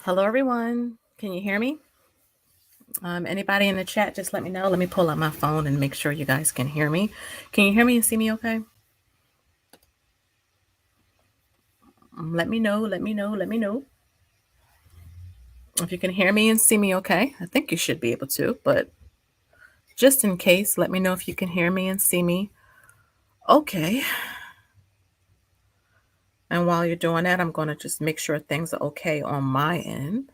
Hello, everyone. Can you hear me? Anybody in the chat, just let me know. Let me pull out my phone and make sure you guys can hear me. Can you hear me and see me okay? Let me know, let me know, let me know. If you can hear me and see me okay, I think you should be able to, but just in case, let me know if you can hear me and see me okay. And while you're doing that, I'm going to just make sure things are okay on my end.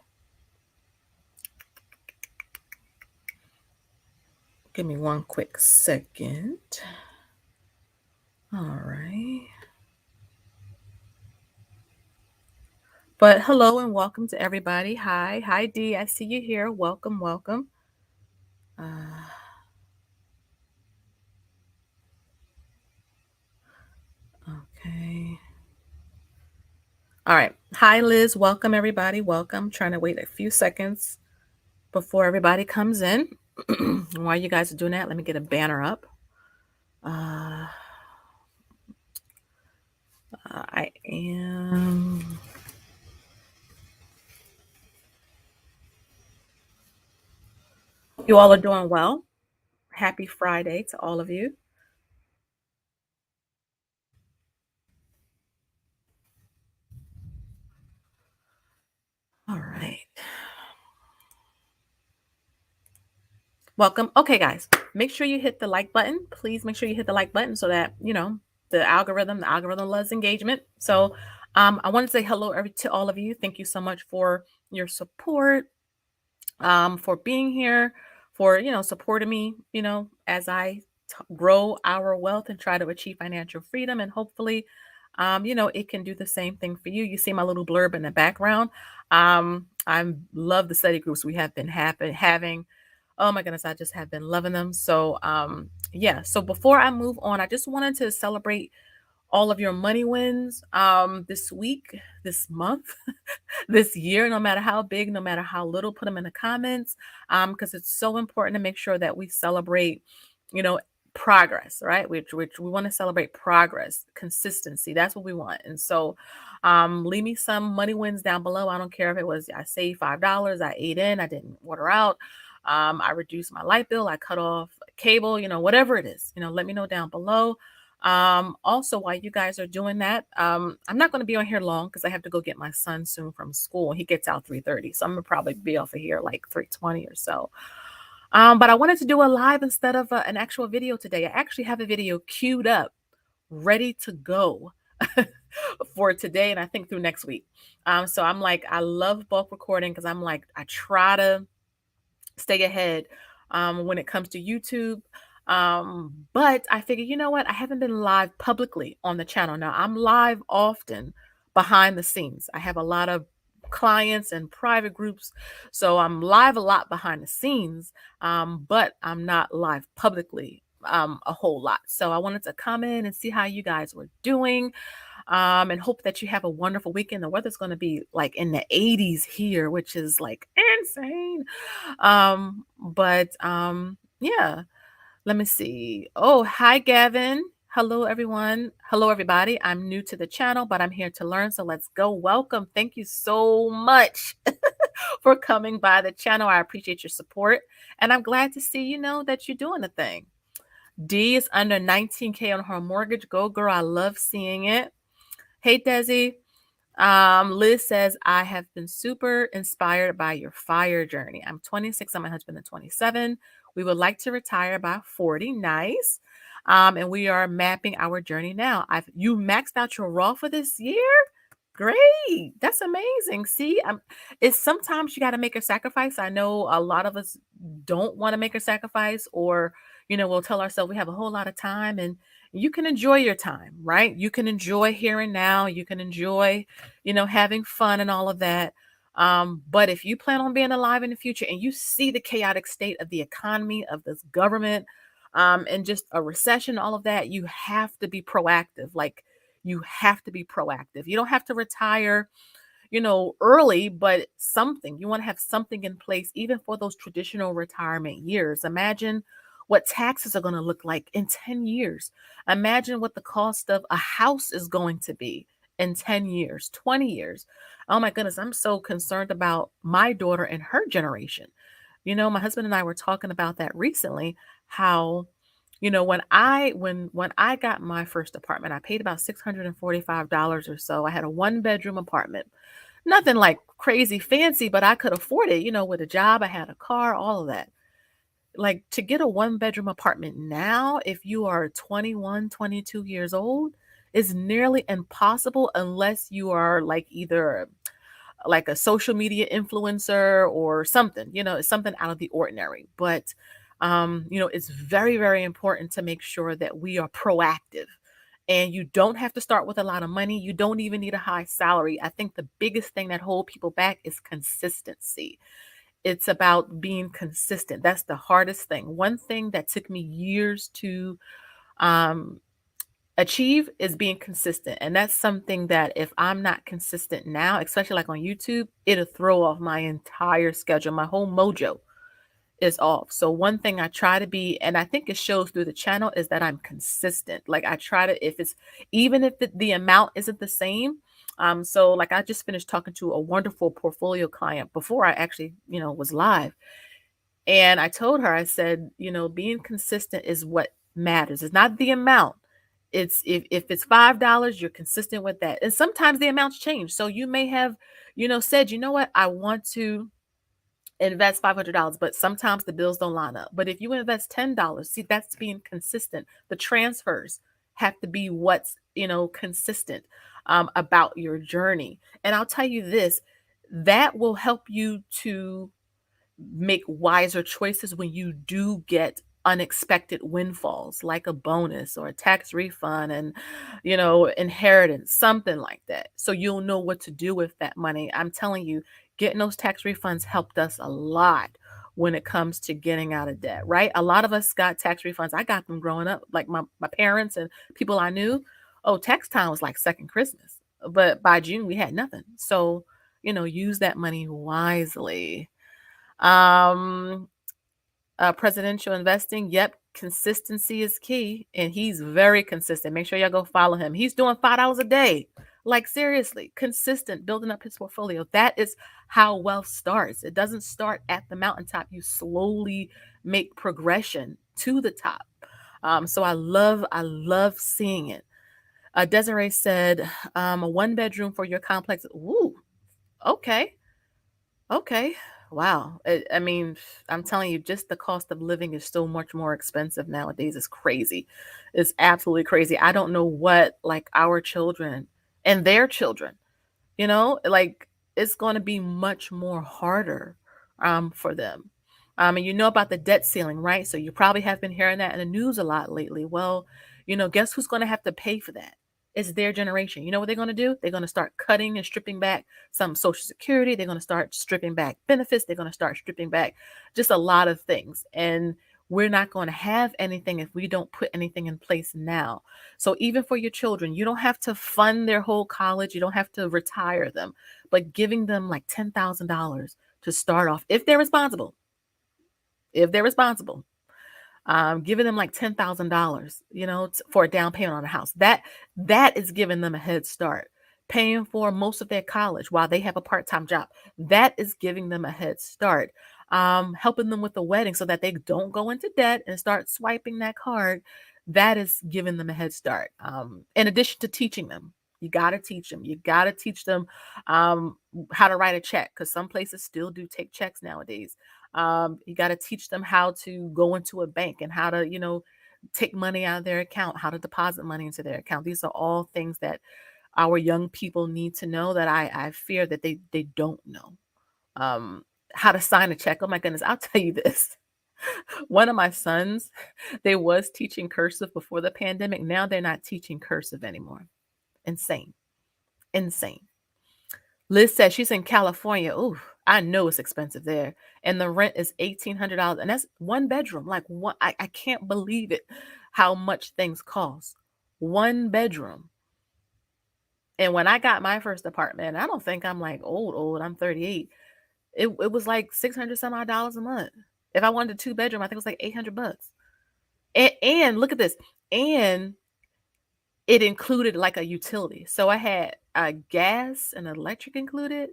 Give me one quick second. All right. But hello and welcome to everybody. Hi, Dee. I see you here. Welcome, welcome. Okay. All right. Hi, Liz. Welcome, everybody. Welcome. Trying to wait a few seconds before everybody comes in. While you guys are doing that, let me get a banner up. I am. You all are doing well. Happy Friday to all of you. All right. Welcome. Okay, guys, make sure you hit the like button. Please make sure you hit the like button so that, the algorithm loves engagement. So I want to say hello to all of you. Thank you so much for your support, for being here, for, supporting me, as I grow our wealth and try to achieve financial freedom. And hopefully, it can do the same thing for you. You see my little blurb in the background. I love the study groups we have been having. Oh my goodness, I just have been loving them. So, yeah. So before I move on, I just wanted to celebrate all of your money wins this week, this month, this year, no matter how big, no matter how little, put them in the comments because it's so important to make sure that we celebrate, you know, progress, right? Which we want to celebrate progress, consistency. That's what we want. And so leave me some money wins down below. I don't care if it was I saved $5, I ate in, I didn't order out. I reduced my light bill, I cut off cable, whatever it is, let me know down below. Also, while you guys are doing that, I'm not going to be on here long because I have to go get my son soon from school. He gets out 3:30, so I'm gonna probably be off of here like 3:20 or so. But I wanted to do a live instead of an actual video today. I actually have a video queued up, ready to go for today, and I think through next week. So I'm like, I love bulk recording because I'm like, I try to stay ahead when it comes to YouTube. But I figure, you know what? I haven't been live publicly on the channel. Now I'm live often behind the scenes. I have a lot of clients and private groups. So I'm live a lot behind the scenes, but I'm not live publicly a whole lot. So I wanted to come in and see how you guys were doing and hope that you have a wonderful weekend. The weather's going to be like in the 80s here, which is like insane. But yeah, let me see. Oh, hi, Gavin. Hello, everyone. Hello, everybody. I'm new to the channel, but I'm here to learn. So let's go. Welcome. Thank you so much for coming by the channel. I appreciate your support. And I'm glad to see, that you're doing the thing. D is under 19K on her mortgage. Go, girl. I love seeing it. Hey, Desi. Liz says, I have been super inspired by your fire journey. I'm 26 and my husband is 27. We would like to retire by 40. Nice. And we are mapping our journey now. You maxed out your raw for this year? Great. That's amazing. See, it's sometimes you got to make a sacrifice. I know a lot of us don't want to make a sacrifice, or, we'll tell ourselves we have a whole lot of time, and you can enjoy your time, right? You can enjoy here and now. You can enjoy, having fun and all of that. But if you plan on being alive in the future and you see the chaotic state of the economy, of this government, and just a recession, all of that, you have to be proactive. Like, you have to be proactive. You don't have to retire, early, but something. You want to have something in place, even for those traditional retirement years. Imagine what taxes are going to look like in 10 years. Imagine what the cost of a house is going to be in 10 years, 20 years. Oh my goodness, I'm so concerned about my daughter and her generation. My husband and I were talking about that recently, how when I got my first apartment, I paid about $645 or so. I had a one-bedroom apartment. Nothing like crazy fancy, but I could afford it, with a job, I had a car, all of that. Like, to get a one-bedroom apartment now, if you are 21, 22 years old, is nearly impossible unless you are like either like a social media influencer or something, it's something out of the ordinary. But it's very, very important to make sure that we are proactive. And you don't have to start with a lot of money. You don't even need a high salary. I think the biggest thing that hold people back is consistency. It's about being consistent. That's the hardest thing. One thing that took me years to um, achieve is being consistent. And that's something that if I'm not consistent now, especially like on YouTube, it'll throw off my entire schedule. My whole mojo is off. So one thing I try to be, and I think it shows through the channel, is that I'm consistent. Like I try to, if it's even if the amount isn't the same. So like I just finished talking to a wonderful portfolio client before I actually, was live. And I told her, I said, being consistent is what matters. It's not the amount. It's if it's $5, you're consistent with that. And sometimes the amounts change. So you may have, said, you know what, I want to invest $500, but sometimes the bills don't line up. But if you invest $10, see, that's being consistent. The transfers have to be what's, consistent about your journey. And I'll tell you this, that will help you to make wiser choices when you do get unexpected windfalls like a bonus or a tax refund and inheritance, something like that, so you'll know what to do with that money. I'm telling you, getting those tax refunds helped us a lot when it comes to getting out of debt, right? A lot of us got tax refunds. I got them growing up, like my parents and people I knew. Oh, tax time was like second Christmas, but by June we had nothing. So use that money wisely. um, Presidential investing. Yep. Consistency is key. And he's very consistent. Make sure y'all go follow him. He's doing $5 a day. Like, seriously, consistent, building up his portfolio. That is how wealth starts. It doesn't start at the mountaintop. You slowly make progression to the top. So I love seeing it. Desiree said, a one bedroom for your complex. Ooh, okay. Okay. Wow. I mean, I'm telling you, just the cost of living is so much more expensive nowadays. It's crazy. It's absolutely crazy. I don't know what like our children and their children, like it's going to be much more harder for them. And you know about the debt ceiling, right? So you probably have been hearing that in the news a lot lately. Well, guess who's going to have to pay for that? It's their generation. You know what they're going to do? They're going to start cutting and stripping back some Social Security. They're going to start stripping back benefits. They're going to start stripping back just a lot of things. And we're not going to have anything if we don't put anything in place now. So even for your children, you don't have to fund their whole college. You don't have to retire them, but giving them like $10,000 to start off, if they're responsible, giving them like $10,000, for a down payment on a house. That is giving them a head start. Paying for most of their college while they have a part-time job. That is giving them a head start. Helping them with the wedding so that they don't go into debt and start swiping that card. That is giving them a head start. In addition to teaching them. You got to teach them. You got to teach them how to write a check, because some places still do take checks nowadays. You got to teach them how to go into a bank and how to, take money out of their account, how to deposit money into their account. These are all things that our young people need to know that I fear that they don't know. Um, how to sign a check. Oh my goodness, I'll tell you this. One of my sons, they was teaching cursive before the pandemic. Now they're not teaching cursive anymore. Insane. Insane. Liz says she's in California. Ooh, I know it's expensive there. And the rent is $1,800. And that's one bedroom. Like one, I can't believe it, how much things cost. One bedroom. And when I got my first apartment, I don't think I'm like old. I'm 38. It was like 600 some odd dollars a month. If I wanted a two bedroom, I think it was like $800. And look at this. And it included like a utility. So I had gas and electric included,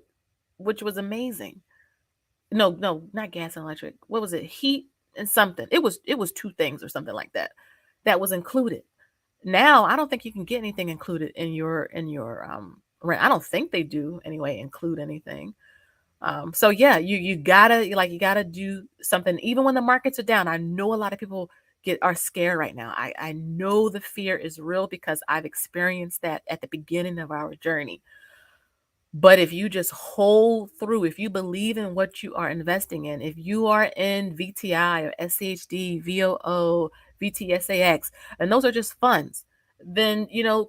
which was amazing. No, no, not gas and electric. What was it? Heat and something. It was two things or something like that that was included. Now, I don't think you can get anything included in your rent. I don't think they do anyway, include anything. So yeah, you gotta like you gotta do something even when the markets are down. I know a lot of people get are scared right now. I know the fear is real because I've experienced that at the beginning of our journey. But if you just hold through, if you believe in what you are investing in, if you are in VTI or SCHD, VOO, VTSAX, and those are just funds, then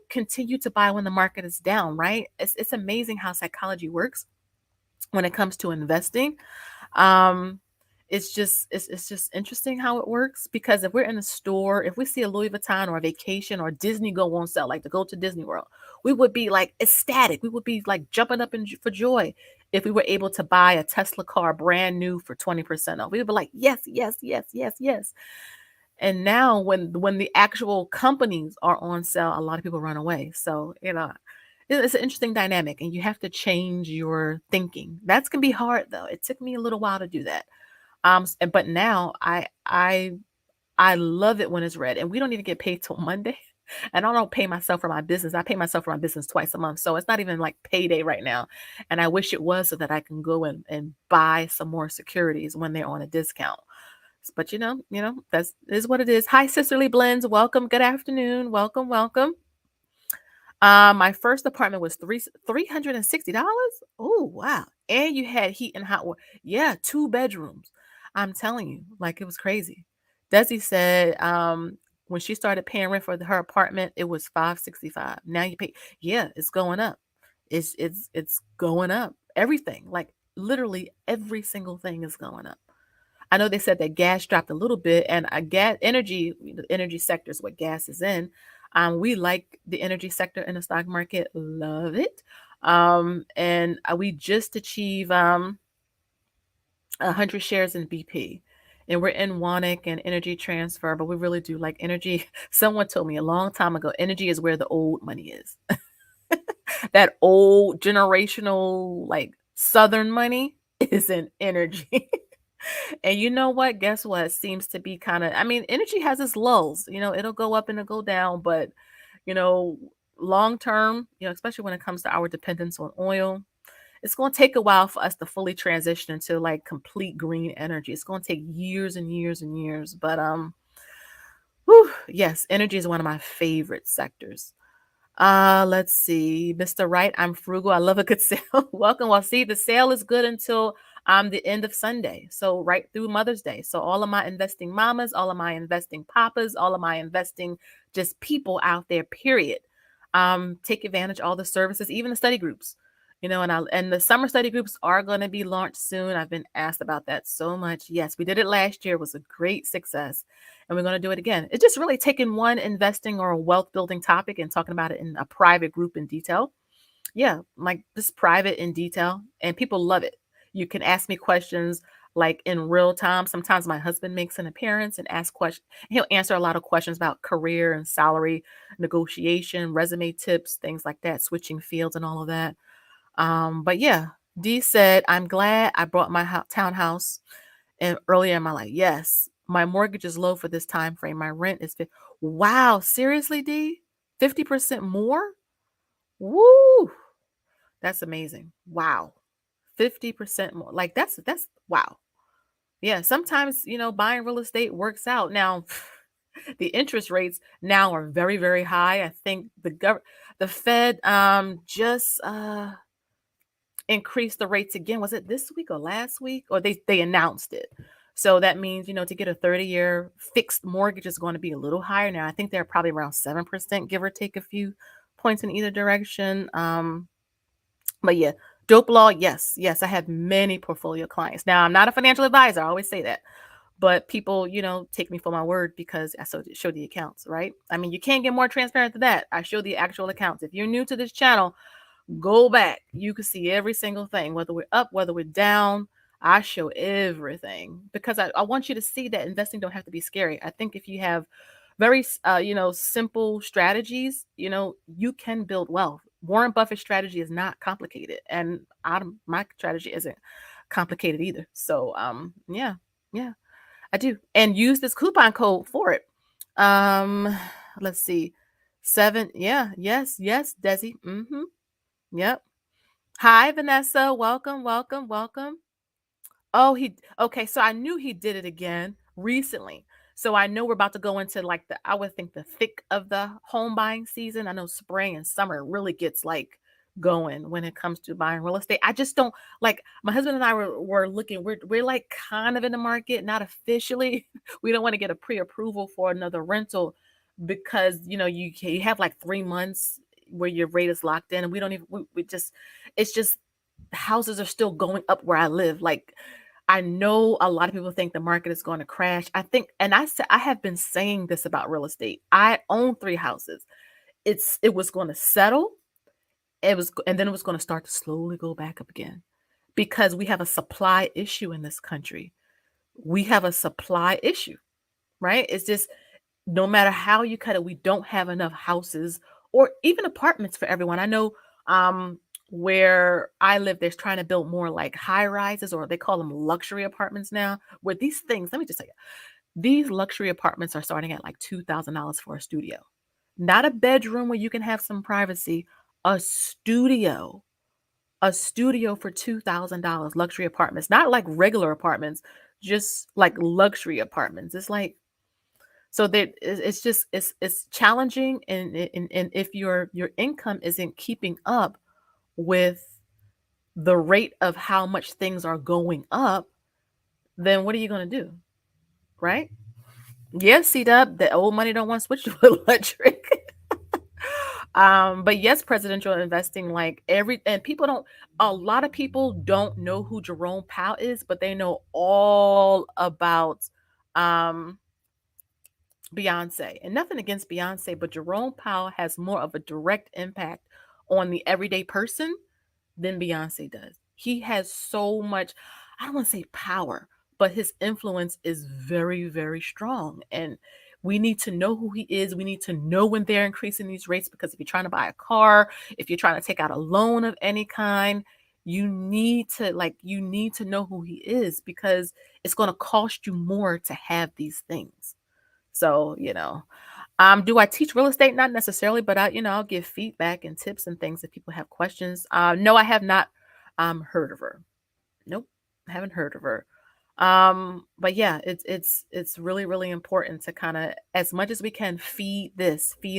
continue to buy when the market is down, right? It's amazing how psychology works when it comes to investing. um, it's just interesting how it works because if we're in a store, if we see a Louis Vuitton or a vacation or Disney go on sale, like to go to Disney World, we would be like ecstatic. We would be like jumping up for joy if we were able to buy a Tesla car brand new for 20% off. We would be like, yes, yes, yes, yes, yes. And now when the actual companies are on sale, a lot of people run away. So, it's an interesting dynamic and you have to change your thinking. That's gonna be hard though. It took me a little while to do that. But now I love it when it's red, and we don't even get paid till Monday. And I don't pay myself for my business. I pay myself for my business twice a month. So it's not even like payday right now. And I wish it was so that I can go and buy some more securities when they're on a discount. But that's is what it is. Hi, Sisterly Blends. Welcome. Good afternoon. Welcome, welcome. My first apartment was $360. Oh wow! And you had heat and hot water. Yeah, two bedrooms. I'm telling you, like it was crazy. Desi said, when she started paying rent for her apartment, it was 565. Now you pay. Yeah, it's going up. It's going up. Everything, like literally every single thing is going up. I know they said that gas dropped a little bit, and gas energy, the energy sector is what gas is in. We like the energy sector in the stock market, love it. And we just achieved 100 shares in BP. And we're in Wanick and Energy Transfer, but we really do like energy. Someone told me a long time ago, energy is where the old money is. That old generational, like Southern money is in energy. And you know what? Guess what? Seems to be kind of, I mean, energy has its lulls. It'll go up and it'll go down, but, you know, long term, especially when it comes to our dependence on oil, it's going to take a while for us to fully transition into like complete green energy. It's going to take years and years and years. But, whew, yes, energy is one of my favorite sectors. Let's see. Mr. Wright, I'm frugal. I love a good sale. Welcome. Well, see, the sale is good until the end of Sunday. So right through Mother's Day. So all of my investing mamas, all of my investing papas, all of my investing just people out there, period. Take advantage of all the services, even the study groups. And the summer study groups are going to be launched soon. I've been asked about that so much. Yes, we did it last year. It was a great success and we're going to do it again. It's just really taking one investing or a wealth building topic and talking about it in a private group in detail. Yeah, like just private in detail, and people love it. You can ask me questions like in real time. Sometimes my husband makes an appearance and asks questions. He'll answer a lot of questions about career and salary negotiation, resume tips, things like that, switching fields and all of that. But yeah, Dee said, I'm glad I bought my townhouse and earlier in my life. Yes, my mortgage is low for this time frame. My rent is wow, seriously, D? 50% more? Woo! That's amazing. Wow. 50% more. Like that's wow. Yeah, sometimes, buying real estate works out. Now, the interest rates now are very, very high. I think the Fed just increased the rates again. Was it this week or last week? Or they announced it. So that means, to get a 30-year fixed mortgage is going to be a little higher now. I think they're probably around 7%, give or take a few points in either direction. But yeah, dope law, yes, yes. I have many portfolio clients. Now, I'm not a financial advisor. I always say that. But people, take me for my word because I show the accounts, right? I mean, you can't get more transparent than that. I show the actual accounts. If you're new to this channel, go back. You can see every single thing, whether we're up, whether we're down. I show everything because I want you to see that investing don't have to be scary. I think if you have very, simple strategies, you can build wealth. Warren Buffett's strategy is not complicated, and my strategy isn't complicated either. So, yeah, yeah, I do, and use this coupon code for it. Um, let's see, seven. Yeah, yes, Desi. Yep. Hi, Vanessa. Welcome, welcome, welcome. Oh, okay, so I knew he did it again recently. So I know we're about to go into like I would think the thick of the home buying season. I know spring and summer really gets like going when it comes to buying real estate. I just don't like my husband and I were looking, we're like kind of in the market, not officially. We don't want to get a pre-approval for another rental because you have like 3 months where your rate is locked in, and we don't even we just it's just houses are still going up where I live. Like I know a lot of people think the market is going to crash. I think, and I have been saying this about real estate. I own 3 houses. It was going to settle. And then it was going to start to slowly go back up again because we have a supply issue in this country. We have a supply issue, right? It's just no matter how you cut it, we don't have enough houses or even apartments for everyone. I know where I live, there's trying to build more like high rises, or they call them luxury apartments now. Where these things, let me just tell you, these luxury apartments are starting at like $2,000 for a studio, not a bedroom where you can have some privacy, a studio. A studio for $2,000, luxury apartments, not like regular apartments, just like luxury apartments. It's like so that it's just it's challenging, and if your income isn't keeping up with the rate of how much things are going up, then what are you going to do, right? Yes, C-Dub, the old money don't want to switch to electric. But yes, presidential investing, like and people don't, a lot of people don't know who Jerome Powell is, but they know all about um Beyonce. And nothing against Beyonce, but Jerome Powell has more of a direct impact on the everyday person than Beyonce does. He has so much, I don't want to say power, but his influence is very, very strong. And we need to know who he is. We need to know when they're increasing these rates, because if you're trying to buy a car, if you're trying to take out a loan of any kind, you need to know who he is, because it's going to cost you more to have these things. So, do I teach real estate? Not necessarily, but I'll give feedback and tips and things if people have questions. No, I have not heard of her. Nope, I haven't heard of her. But yeah, it's really, really important to kind of, as much as we can, feed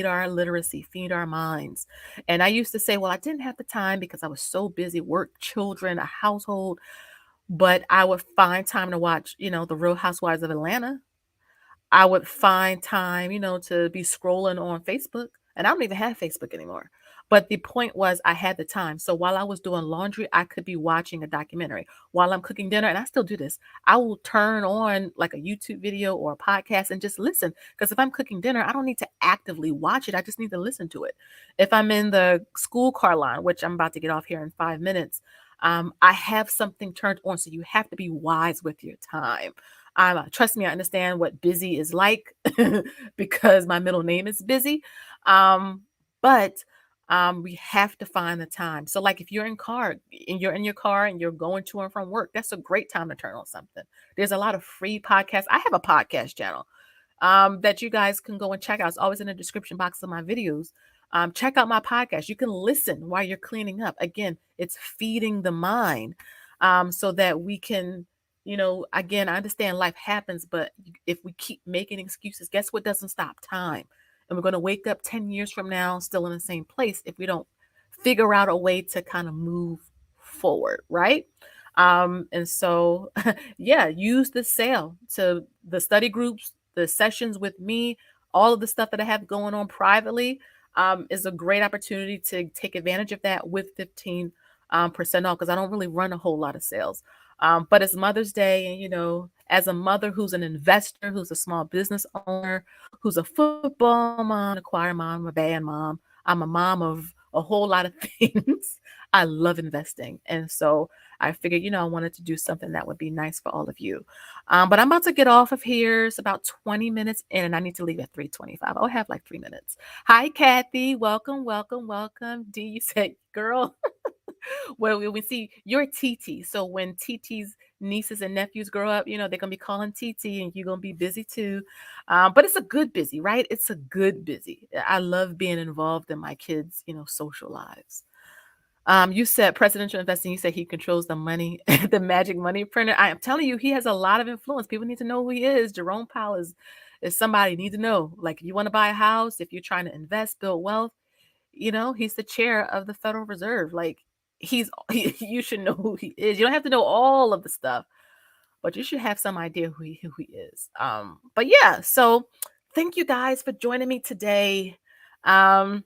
our literacy, feed our minds. And I used to say, well, I didn't have the time because I was so busy, work, children, a household, but I would find time to watch, The Real Housewives of Atlanta. I would find time, to be scrolling on Facebook. And I don't even have Facebook anymore. But the point was, I had the time. So while I was doing laundry, I could be watching a documentary. While I'm cooking dinner, and I still do this, I will turn on like a YouTube video or a podcast and just listen. Because if I'm cooking dinner, I don't need to actively watch it. I just need to listen to it. If I'm in the school car line, which I'm about to get off here in 5 minutes, I have something turned on. So you have to be wise with your time. Trust me, I understand what busy is like because my middle name is Busy. But we have to find the time. So, like, if you're in your car and you're going to and from work, that's a great time to turn on something. There's a lot of free podcasts. I have a podcast channel that you guys can go and check out. It's always in the description box of my videos. Check out my podcast. You can listen while you're cleaning up. Again, it's feeding the mind, so that we can, again, I understand life happens, but if we keep making excuses, guess what doesn't stop? Time. And we're going to wake up 10 years from now still in the same place if we don't figure out a way to kind of move forward, right? And so, yeah, use the sale to the study groups, the sessions with me, all of the stuff that I have going on privately, is a great opportunity to take advantage of that with 15% off, because I don't really run a whole lot of sales. But it's Mother's Day, and as a mother who's an investor, who's a small business owner, who's a football mom, a choir mom, a band mom, I'm a mom of a whole lot of things. I love investing. And so I figured, I wanted to do something that would be nice for all of you. But I'm about to get off of here. It's about 20 minutes in, and I need to leave at 3:25. I'll have like 3 minutes. Hi, Kathy. Welcome, welcome, welcome. D, you said, girl, well, we see you're TT. So when TT's nieces and nephews grow up, they're gonna be calling TT, and you're gonna be busy too. But it's a good busy, right? It's a good busy. I love being involved in my kids', social lives. You said presidential investing. You said he controls the money, the magic money printer. I am telling you, he has a lot of influence. People need to know who he is. Jerome Powell is somebody you need to know. Like, if you want to buy a house, if you're trying to invest, build wealth, he's the chair of the Federal Reserve. Like, you should know who he is. You don't have to know all of the stuff, but you should have some idea who he is. But yeah, so thank you guys for joining me today. Um,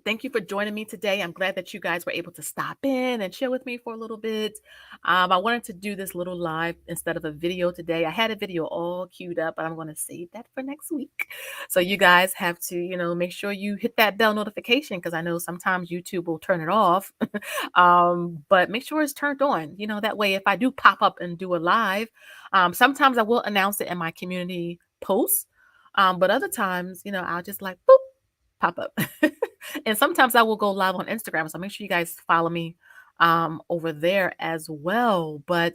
Thank you for joining me today. I'm glad that you guys were able to stop in and chill with me for a little bit. I wanted to do this little live instead of a video today. I had a video all queued up, but I'm going to save that for next week. So you guys have to, make sure you hit that bell notification, because I know sometimes YouTube will turn it off. But make sure it's turned on. That way, if I do pop up and do a live, sometimes I will announce it in my community posts. But other times, I'll just like boop, pop up. And sometimes I will go live on Instagram. So make sure you guys follow me over there as well. But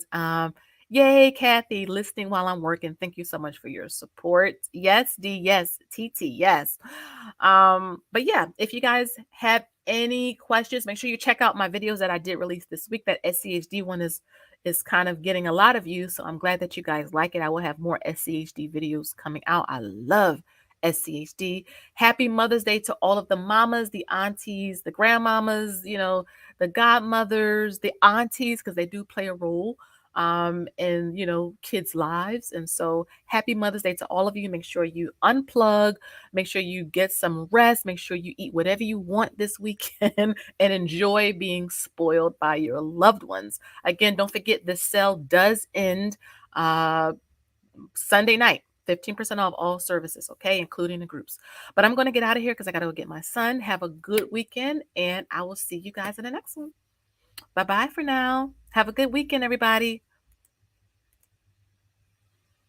yay, Kathy, listening while I'm working. Thank you so much for your support. Yes, D, yes, TT, yes. But yeah, if you guys have any questions, make sure you check out my videos that I did release this week. That SCHD one is kind of getting a lot of views. So I'm glad that you guys like it. I will have more SCHD videos coming out. I love SCHD. Happy Mother's Day to all of the mamas, the aunties, the grandmamas, the godmothers, the aunties, because they do play a role in, kids' lives. And so happy Mother's Day to all of you. Make sure you unplug, make sure you get some rest, make sure you eat whatever you want this weekend and enjoy being spoiled by your loved ones. Again, don't forget, this sale does end Sunday night. 15% off all services, okay, including the groups. But I'm going to get out of here because I got to go get my son. Have a good weekend, and I will see you guys in the next one. Bye-bye for now. Have a good weekend, everybody.